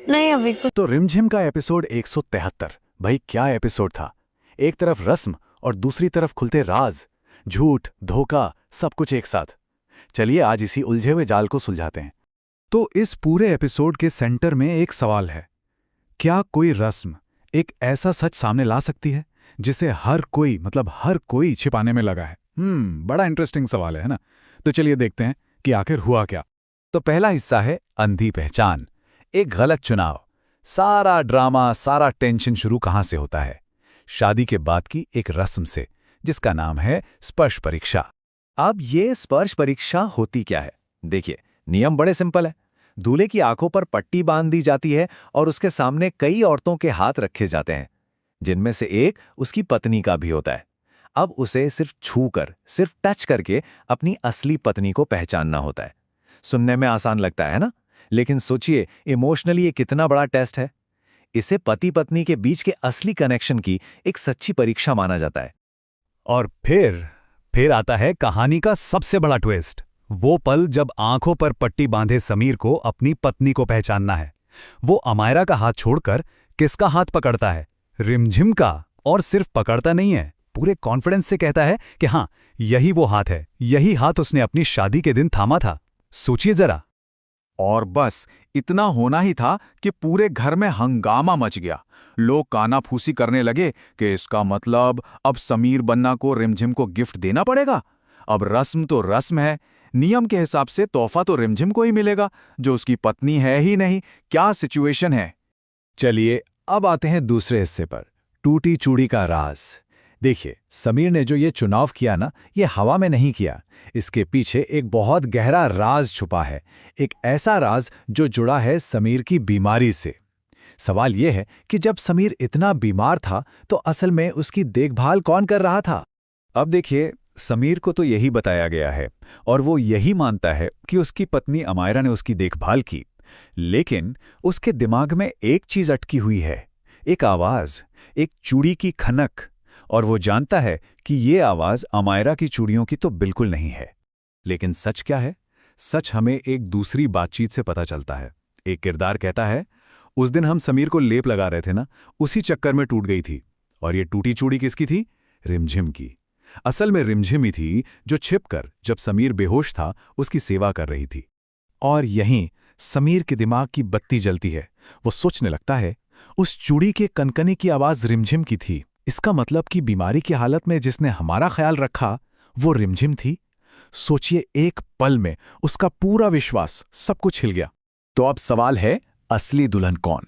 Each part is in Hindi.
नहीं, अभी कुछ। तो रिमझिम का एपिसोड 173। भाई क्या एपिसोड था। एक तरफ रस्म और दूसरी तरफ खुलते राज, झूठ, धोखा, सब कुछ एक साथ। चलिए आज इसी उलझे हुए जाल को सुलझाते हैं। तो इस पूरे एपिसोड के सेंटर में एक सवाल है, क्या कोई रस्म एक ऐसा सच सामने ला सकती है जिसे हर कोई हर कोई छिपाने में लगा है। बड़ा इंटरेस्टिंग सवाल है ना। तो चलिए देखते हैं कि आखिर हुआ क्या। तो पहला हिस्सा है अंधी पहचान, एक गलत चुनाव। सारा ड्रामा, सारा टेंशन शुरू कहां से होता है? शादी के बाद की एक रस्म से, जिसका नाम है स्पर्श परीक्षा। अब ये स्पर्श परीक्षा होती क्या है? देखिए, नियम बड़े सिंपल है। दूल्हे की आंखों पर पट्टी बांध दी जाती है और उसके सामने कई औरतों के हाथ रखे जाते हैं, जिनमें से एक उसकी पत्नी का भी होता है। अब उसे सिर्फ छूकर, सिर्फ टच करके अपनी असली पत्नी को पहचानना होता है। सुनने में आसान लगता है ना, लेकिन सोचिए इमोशनली ये कितना बड़ा टेस्ट है। इसे पति पत्नी के बीच के असली कनेक्शन की एक सच्ची परीक्षा माना जाता है। और फिर आता है कहानी का सबसे बड़ा ट्विस्ट। वो पल जब आंखों पर पट्टी बांधे समीर को अपनी पत्नी को पहचानना है। वो अमायरा का हाथ छोड़कर किसका हाथ पकड़ता है? रिमझिम का। और सिर्फ पकड़ता नहीं है, पूरे कॉन्फिडेंस से कहता है कि हाँ, यही वो हाथ है, यही हाथ उसने अपनी शादी के दिन थामा था। सोचिए जरा। और बस इतना होना ही था कि पूरे घर में हंगामा मच गया। लोग कानाफूसी करने लगे कि इसका मतलब अब समीर बन्ना को रिमझिम को गिफ्ट देना पड़ेगा। अब रस्म तो रस्म है, नियम के हिसाब से तोहफा तो रिमझिम को ही मिलेगा, जो उसकी पत्नी है ही नहीं। क्या सिचुएशन है। चलिए अब आते हैं दूसरे हिस्से पर, टूटी चूड़ी का राज। देखिए, समीर ने जो ये चुनाव किया ना, ये हवा में नहीं किया। इसके पीछे एक बहुत गहरा राज छुपा है, एक ऐसा राज जो जुड़ा है समीर की बीमारी से। सवाल यह है कि जब समीर इतना बीमार था तो असल में उसकी देखभाल कौन कर रहा था? अब देखिए, समीर को तो यही बताया गया है और वो यही मानता है कि उसकी पत्नी अमायरा ने उसकी देखभाल की। लेकिन उसके दिमाग में एक चीज अटकी हुई है, एक आवाज, एक चूड़ी की खनक। और वो जानता है कि ये आवाज अमायरा की चूड़ियों की तो बिल्कुल नहीं है। लेकिन सच क्या है? सच हमें एक दूसरी बातचीत से पता चलता है। एक किरदार कहता है, उस दिन हम समीर को लेप लगा रहे थे ना, उसी चक्कर में टूट गई थी। और ये टूटी चूड़ी किसकी थी? रिमझिम की। असल में रिमझिम ही थी जो छिपकर, जब समीर बेहोश था, उसकी सेवा कर रही थी। और यहीं समीर के दिमाग की बत्ती जलती है। वो सोचने लगता है, उस चूड़ी के कनकने की आवाज रिमझिम की थी। इसका मतलब कि बीमारी की हालत में जिसने हमारा ख्याल रखा, वो रिमझिम थी। सोचिए, एक पल में उसका पूरा विश्वास, सब कुछ हिल गया। तो अब सवाल है, असली दुल्हन कौन?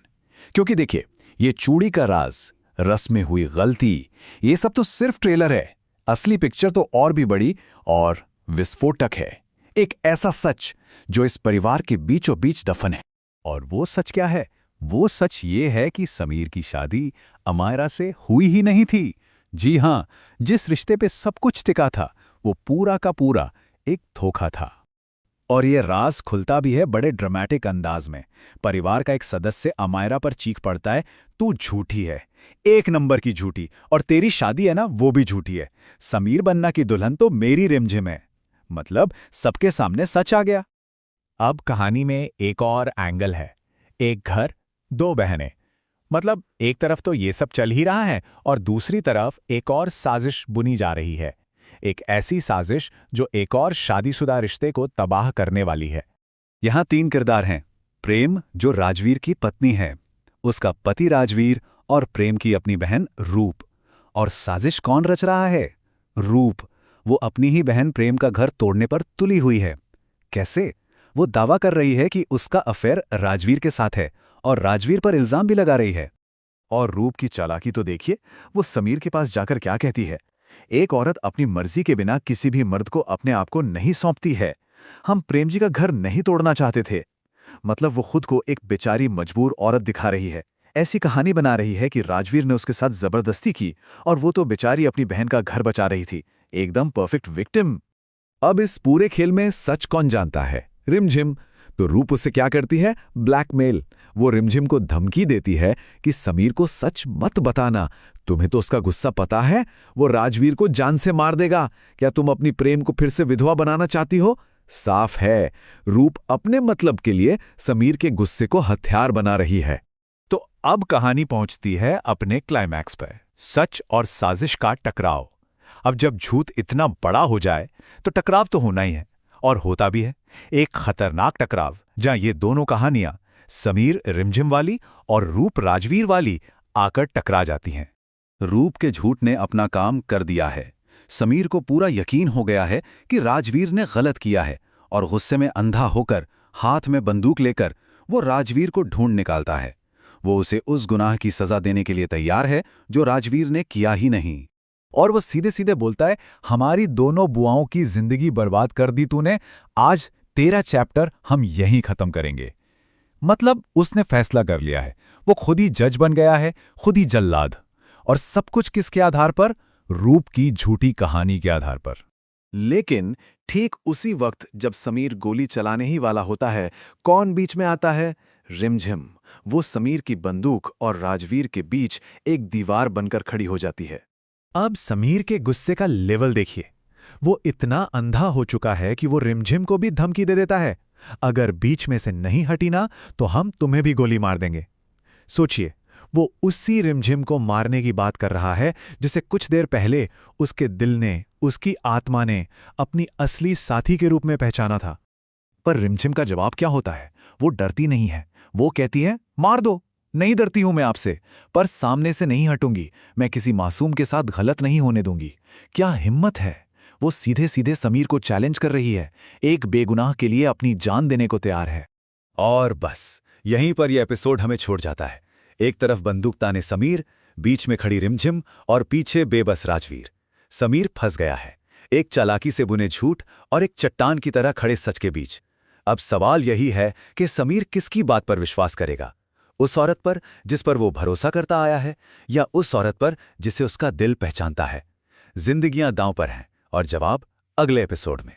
क्योंकि देखिए, ये चूड़ी का राज, रस्म में हुई गलती, ये सब तो सिर्फ ट्रेलर है। असली पिक्चर तो और भी बड़ी और विस्फोटक है। एक ऐसा सच जो इस परिवार के बीचों बीच दफन है। और वो सच क्या है? वो सच ये है कि समीर की शादी अमायरा से हुई ही नहीं थी। जी हां, जिस रिश्ते पे सब कुछ टिका था, वो पूरा का पूरा एक धोखा था। और ये राज खुलता भी है बड़े ड्रामेटिक अंदाज में। परिवार का एक सदस्य अमायरा पर चीख पड़ता है, तू झूठी है, एक नंबर की झूठी, और तेरी शादी है ना, वो भी झूठी है। समीर बन्ना की दुल्हन तो मेरी रिमझिम है। मतलब सबके सामने सच आ गया। अब कहानी में एक और एंगल है। एक घर, दो बहनें। मतलब एक तरफ तो ये सब चल ही रहा है और दूसरी तरफ एक और साजिश बुनी जा रही है। एक ऐसी साजिश जो एक और शादीशुदा रिश्ते को तबाह करने वाली है। यहां तीन किरदार हैं। प्रेम, जो राजवीर की पत्नी है, उसका पति राजवीर, और प्रेम की अपनी बहन रूप। और साजिश कौन रच रहा है? रूप। वो अपनी ही बहन प्रेम का घर तोड़ने पर तुली हुई है। कैसे? वो दावा कर रही है कि उसका अफेयर राजवीर के साथ है और राजवीर पर इल्जाम भी लगा रही है। और रूप की चालाकी तो देखिए, वो समीर के पास जाकर क्या कहती है, एक औरत अपनी मर्जी के बिना किसी भी मर्द को अपने आप को नहीं सौंपती है। हम प्रेम जी का घर नहीं तोड़ना चाहते थे। मतलब वो खुद को एक बेचारी मजबूर औरत दिखा रही है। ऐसी कहानी बना रही है कि राजवीर ने उसके साथ जबरदस्ती की और वो तो बेचारी अपनी बहन का घर बचा रही थी। एकदम परफेक्ट विक्टिम। अब इस पूरे खेल में सच कौन जानता है? रिमझिम। तो रूप उससे क्या करती है? ब्लैकमेल। वो रिमझिम को धमकी देती है कि समीर को सच मत बताना, तुम्हें तो उसका गुस्सा पता है, वो राजवीर को जान से मार देगा। क्या तुम अपनी प्रेम को फिर से विधवा बनाना चाहती हो? साफ है, रूप अपने मतलब के लिए समीर के गुस्से को हथियार बना रही है। तो अब कहानी पहुंचती है अपने क्लाइमैक्स पर, सच और साजिश का टकराव। अब जब झूठ इतना बड़ा हो जाए तो टकराव तो होना ही है, और होता भी है। एक खतरनाक टकराव जहां ये दोनों कहानियां, समीर रिमझिम वाली और रूप राजवीर वाली, आकर टकरा जाती हैं। रूप के झूठ ने अपना काम कर दिया है। समीर को पूरा यकीन हो गया है कि राजवीर ने गलत किया है, और गुस्से में अंधा होकर हाथ में बंदूक लेकर वो राजवीर को ढूंढ निकालता है। वो उसे उस गुनाह की सजा देने के लिए तैयार है जो राजवीर ने किया ही नहीं। और वो सीधे सीधे बोलता है, हमारी दोनों बुआओं की जिंदगी बर्बाद कर दी तूने, आज तेरा चैप्टर हम यहीं खत्म करेंगे। मतलब उसने फैसला कर लिया है, वो खुद ही जज बन गया है, खुद ही जल्लाद। और सब कुछ किसके आधार पर? रूप की झूठी कहानी के आधार पर। लेकिन ठीक उसी वक्त जब समीर गोली चलाने ही वाला होता है, कौन बीच में आता है? रिमझिम। वो समीर की बंदूक और राजवीर के बीच एक दीवार बनकर खड़ी हो जाती है। अब समीर के गुस्से का लेवल देखिए। वो इतना अंधा हो चुका है कि वो रिमझिम को भी धमकी दे देता है, अगर बीच में से नहीं हटी ना तो हम तुम्हें भी गोली मार देंगे। सोचिए, वो उसी रिमझिम को मारने की बात कर रहा है जिसे कुछ देर पहले उसके दिल ने, उसकी आत्मा ने अपनी असली साथी के रूप में पहचाना था। पर रिमझिम का जवाब क्या होता है? वो डरती नहीं है। वो कहती है, मार दो, नहीं डरती हूं मैं आपसे, पर सामने से नहीं हटूंगी, मैं किसी मासूम के साथ गलत नहीं होने दूंगी। क्या हिम्मत है! वो सीधे सीधे समीर को चैलेंज कर रही है, एक बेगुनाह के लिए अपनी जान देने को तैयार है। और बस यहीं पर यह एपिसोड हमें छोड़ जाता है। एक तरफ बंदूक ताने समीर, बीच में खड़ी रिमझिम और पीछे बेबस राजवीर। समीर फंस गया है, एक चालाकी से बुने झूठ और एक चट्टान की तरह खड़े सच के बीच। अब सवाल यही है कि समीर किसकी बात पर विश्वास करेगा? उस औरत पर जिस पर वो भरोसा करता आया है, या उस औरत पर जिसे उसका दिल पहचानता है? जिंदगियां दांव पर हैं, और जवाब अगले एपिसोड में।